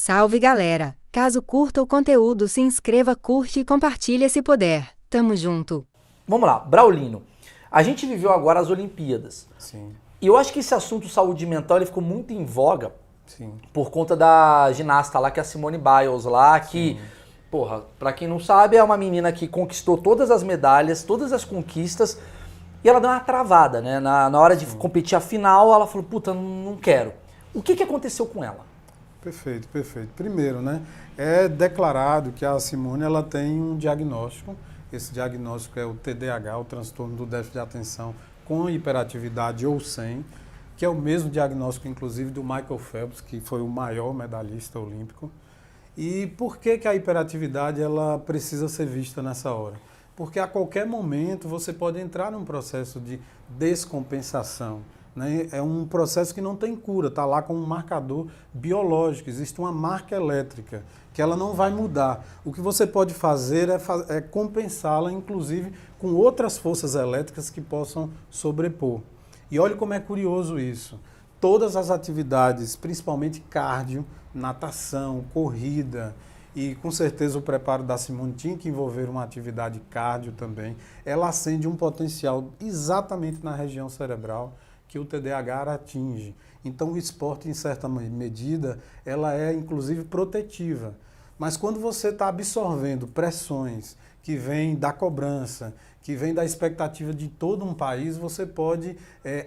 Salve galera! Caso curta o conteúdo, se inscreva, curte e compartilha se puder. Tamo junto! Vamos lá, Braulino. A gente viveu agora as Olimpíadas. Sim, E eu acho que esse assunto saúde mental ele ficou muito em voga sim. por conta da ginasta lá, que é a Simone Biles lá, que, porra, pra quem não sabe, é uma menina que conquistou todas as medalhas, todas as conquistas, e ela deu uma travada, né? Na hora de competir a final, ela falou, puta, não quero. O que aconteceu com ela? Perfeito, perfeito. Primeiro, né, é declarado que a Simone ela tem um diagnóstico. Esse diagnóstico é o TDAH, o transtorno do déficit de atenção com hiperatividade ou sem, que é o mesmo diagnóstico, inclusive, do Michael Phelps, que foi o maior medalhista olímpico. E por que a hiperatividade ela precisa ser vista nessa hora? Porque a qualquer momento você pode entrar num processo de descompensação, né? É um processo que não tem cura, está lá com um marcador biológico, existe uma marca elétrica que ela não vai mudar. O que você pode fazer é compensá-la, inclusive, com outras forças elétricas que possam sobrepor. E olha como é curioso isso. Todas as atividades, principalmente cardio, natação, corrida e com certeza o preparo da Simone tinha que envolver uma atividade cardio também, ela acende um potencial exatamente na região cerebral que o TDAH atinge. Então o esporte, em certa medida, ela é inclusive protetiva. Mas quando você está absorvendo pressões que vêm da cobrança, que vêm da expectativa de todo um país, você pode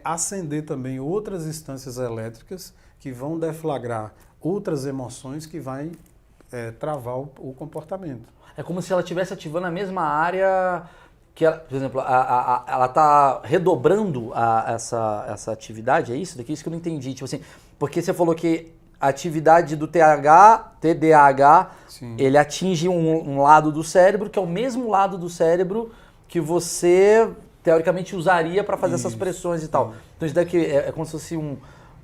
acender também outras instâncias elétricas que vão deflagrar outras emoções que vai travar o comportamento. É como se ela estivesse ativando a mesma área que ela, por exemplo, ela está redobrando essa atividade, é isso? Daqui isso que eu não entendi. Tipo assim, porque você falou que a atividade do TDAH, Sim. ele atinge um lado do cérebro, que é o mesmo lado do cérebro que você, teoricamente, usaria para fazer essas pressões e tal. Então isso daqui é como se fosse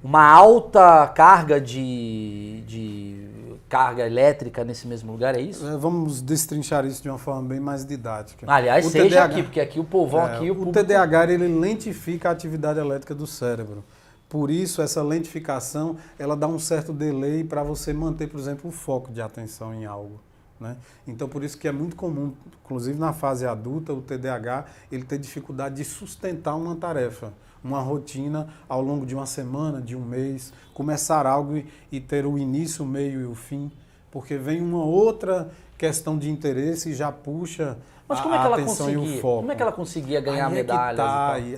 uma alta carga de carga elétrica nesse mesmo lugar, é isso? Vamos destrinchar isso de uma forma bem mais didática. Aliás, seja aqui, porque aqui o povão, aqui o público... O TDAH, ele lentifica a atividade elétrica do cérebro. Por isso, essa lentificação, ela dá um certo delay para você manter, por exemplo, o foco de atenção em algo, né? Então, por isso que é muito comum, inclusive na fase adulta, o TDAH, ele ter dificuldade de sustentar uma tarefa, uma rotina ao longo de uma semana, de um mês, começar algo e ter o início, o meio e o fim, porque vem uma outra questão de interesse e já puxa a atenção e o foco. Como é que ela conseguia ganhar medalhas?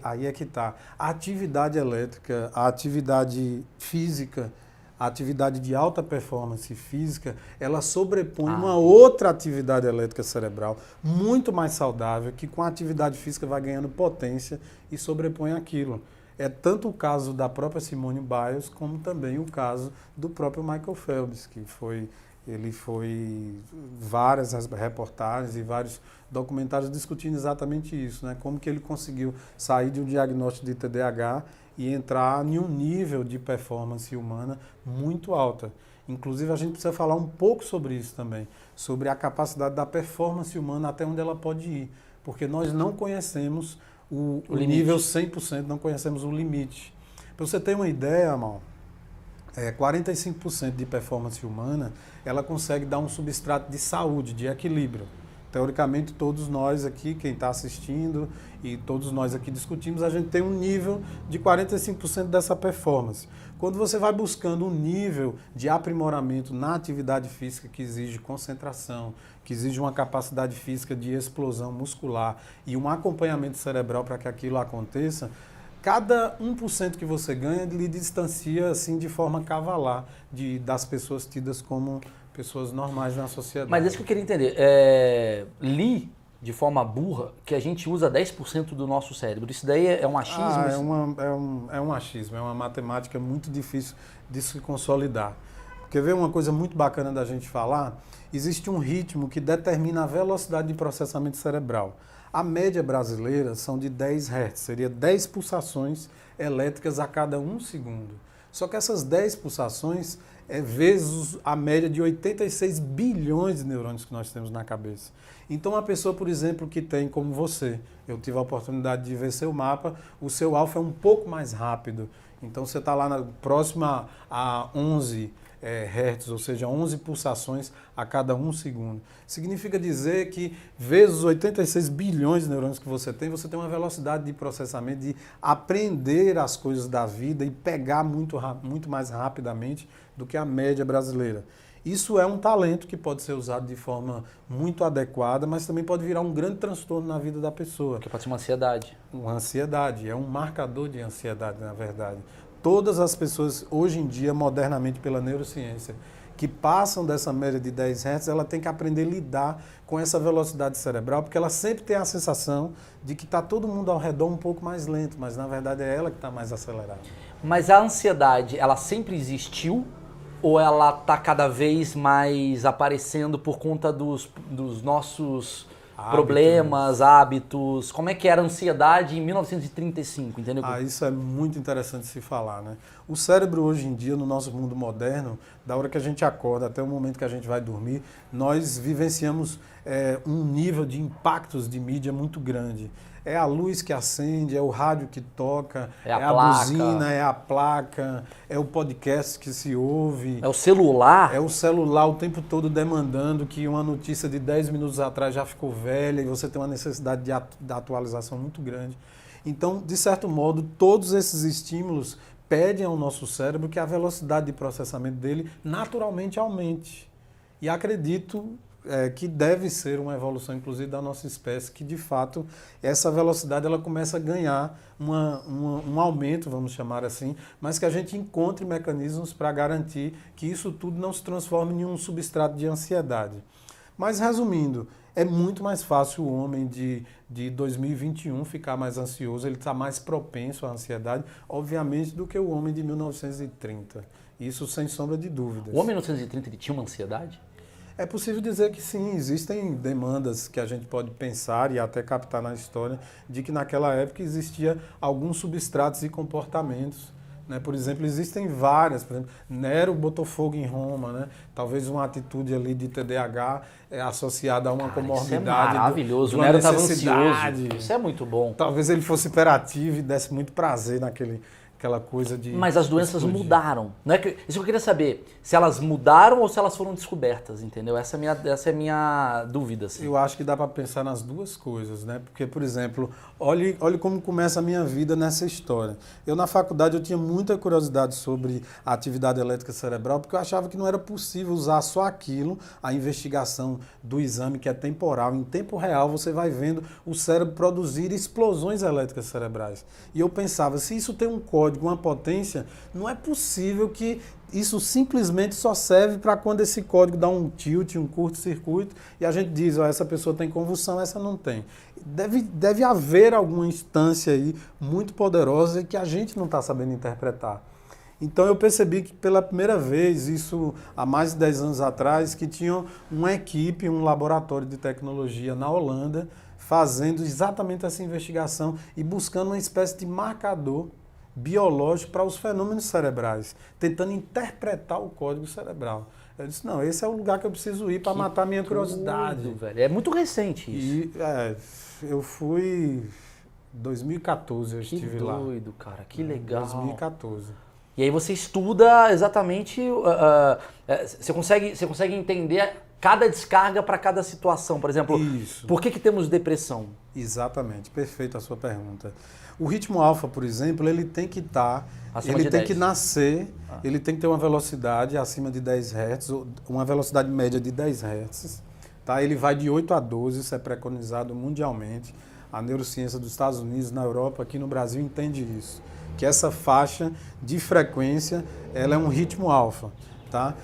Aí é que tá. A atividade elétrica, a atividade física, a atividade de alta performance física, ela sobrepõe uma outra atividade elétrica cerebral muito mais saudável, que com a atividade física vai ganhando potência e sobrepõe aquilo. É tanto o caso da própria Simone Biles, como também o caso do próprio Michael Phelps, que ele foi várias reportagens e vários documentários discutindo exatamente isso, né? Como que ele conseguiu sair de um diagnóstico de TDAH e entrar em um nível de performance humana muito alta. Inclusive, a gente precisa falar um pouco sobre isso também, sobre a capacidade da performance humana até onde ela pode ir, porque nós não conhecemos o nível 100%, não conhecemos o limite. Para você ter uma ideia, Amal, 45% de performance humana, ela consegue dar um substrato de saúde, de equilíbrio. Teoricamente, todos nós aqui, quem está assistindo e todos nós aqui discutimos, a gente tem um nível de 45% dessa performance. Quando você vai buscando um nível de aprimoramento na atividade física que exige concentração, que exige uma capacidade física de explosão muscular e um acompanhamento cerebral para que aquilo aconteça, cada 1% que você ganha lhe distancia assim, de forma cavalar das pessoas tidas como pessoas normais na sociedade. Mas é isso que eu queria entender. Li de forma burra que a gente usa 10% do nosso cérebro. Isso daí é um achismo? É um achismo, é uma matemática muito difícil de se consolidar. Quer ver uma coisa muito bacana da gente falar? Existe um ritmo que determina a velocidade de processamento cerebral. A média brasileira são de 10 Hz, seria 10 pulsações elétricas a cada 1 segundo. Só que essas 10 pulsações vezes a média de 86 bilhões de neurônios que nós temos na cabeça. Então, uma pessoa, por exemplo, que tem como você, eu tive a oportunidade de ver seu mapa, o seu alfa é um pouco mais rápido. Então, você está lá próximo a 11 hertz, ou seja, 11 pulsações a cada 1 segundo. Significa dizer que, vezes os 86 bilhões de neurônios que você tem uma velocidade de processamento, de aprender as coisas da vida e pegar muito mais rapidamente do que a média brasileira. Isso é um talento que pode ser usado de forma muito adequada, mas também pode virar um grande transtorno na vida da pessoa. Que pode ser uma ansiedade. Uma ansiedade, é um marcador de ansiedade, na verdade. Todas as pessoas, hoje em dia, modernamente pela neurociência, que passam dessa média de 10 Hz, ela tem que aprender a lidar com essa velocidade cerebral, porque ela sempre tem a sensação de que está todo mundo ao redor um pouco mais lento, mas na verdade é ela que está mais acelerada. Mas a ansiedade, ela sempre existiu? Ou ela está cada vez mais aparecendo por conta dos nossos problemas, hábitos? Como é que era a ansiedade em 1935, entendeu? Isso é muito interessante se falar, né? O cérebro hoje em dia, no nosso mundo moderno, da hora que a gente acorda até o momento que a gente vai dormir, nós vivenciamos um nível de impactos de mídia muito grande. É a luz que acende, é o rádio que toca, é a buzina, é a placa, é o podcast que se ouve. É o celular. É o celular o tempo todo demandando que uma notícia de 10 minutos atrás já ficou velha e você tem uma necessidade de atualização muito grande. Então, de certo modo, todos esses estímulos pedem ao nosso cérebro que a velocidade de processamento dele naturalmente aumente. E acredito que deve ser uma evolução, inclusive, da nossa espécie, que, de fato, essa velocidade ela começa a ganhar um aumento, vamos chamar assim, mas que a gente encontre mecanismos para garantir que isso tudo não se transforme em um substrato de ansiedade. Mas, resumindo, é muito mais fácil o homem de 2021 ficar mais ansioso, ele está mais propenso à ansiedade, obviamente, do que o homem de 1930. Isso sem sombra de dúvidas. O homem de 1930 ele tinha uma ansiedade? É possível dizer que sim, existem demandas que a gente pode pensar e até captar na história de que naquela época existia alguns substratos e comportamentos. Né? Por exemplo, existem várias. Por exemplo, Nero botou fogo em Roma, né? Talvez uma atitude ali de TDAH associada a uma comorbidade. Isso é maravilhoso, o Nero estava ansioso. Isso é muito bom. Talvez ele fosse hiperativo e desse muito prazer aquela coisa de... Mas as doenças mudaram. Não é que, isso que eu queria saber, se elas mudaram ou se elas foram descobertas, entendeu? Essa é a minha dúvida. Assim. Eu acho que dá para pensar nas duas coisas, né? Porque, por exemplo, olhe como começa a minha vida nessa história. Eu, na faculdade, eu tinha muita curiosidade sobre a atividade elétrica cerebral, porque eu achava que não era possível usar só aquilo, a investigação do exame, que é temporal. Em tempo real, você vai vendo o cérebro produzir explosões elétricas cerebrais. E eu pensava, se isso tem um código, uma potência, não é possível que isso simplesmente só serve para quando esse código dá um tilt, um curto-circuito, e a gente diz, essa pessoa tem convulsão, essa não tem. Deve haver alguma instância aí muito poderosa que a gente não está sabendo interpretar. Então eu percebi que pela primeira vez, isso há mais de 10 anos atrás, que tinha uma equipe, um laboratório de tecnologia na Holanda, fazendo exatamente essa investigação e buscando uma espécie de marcador biológico para os fenômenos cerebrais, tentando interpretar o código cerebral. Eu disse, não, esse é o lugar que eu preciso ir para matar minha curiosidade. Velho. É muito recente isso. Eu fui em 2014, eu estive lá. Que doido, cara, que legal. 2014. E aí você estuda exatamente, você consegue entender cada descarga para cada situação. Por exemplo, isso. Por que temos depressão? Exatamente, perfeita a sua pergunta. O ritmo alfa, por exemplo, ele tem que estar, ele tem que nascer, ele tem que ter uma velocidade acima de 10 Hz, uma velocidade média de 10 Hz. Tá? Ele vai de 8 a 12, isso é preconizado mundialmente. A neurociência dos Estados Unidos, na Europa, aqui no Brasil, entende isso. Que essa faixa de frequência, ela é um ritmo alfa. Tá?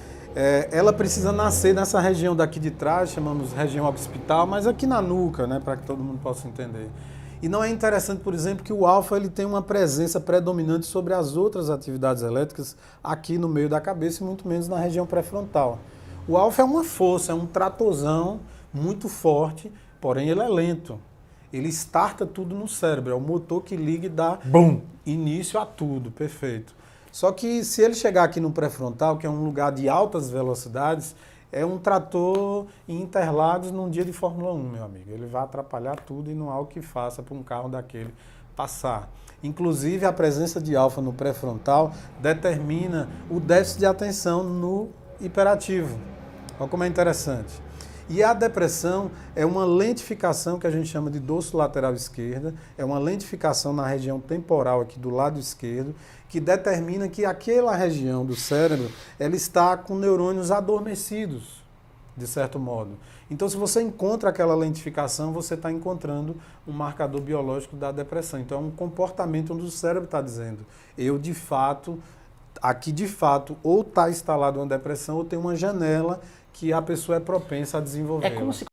Ela precisa nascer nessa região daqui de trás, chamamos região occipital, mas aqui na nuca, né, para que todo mundo possa entender. E não é interessante, por exemplo, que o alfa ele tem uma presença predominante sobre as outras atividades elétricas aqui no meio da cabeça e muito menos na região pré-frontal. O alfa é uma força, é um tratorzão muito forte, porém ele é lento. Ele starta tudo no cérebro, é o motor que liga e dá início a tudo, perfeito. Só que se ele chegar aqui no pré-frontal, que é um lugar de altas velocidades, é um trator em Interlagos num dia de Fórmula 1, meu amigo. Ele vai atrapalhar tudo e não há o que faça para um carro daquele passar. Inclusive, a presença de alfa no pré-frontal determina o déficit de atenção no hiperativo. Olha como é interessante. E a depressão é uma lentificação que a gente chama de dorso lateral esquerda, é uma lentificação na região temporal aqui do lado esquerdo, que determina que aquela região do cérebro ela está com neurônios adormecidos, de certo modo. Então, se você encontra aquela lentificação, você está encontrando um marcador biológico da depressão. Então, é um comportamento onde o cérebro está dizendo, aqui de fato, ou está instalado uma depressão, ou tem uma janela que a pessoa é propensa a desenvolver. É como se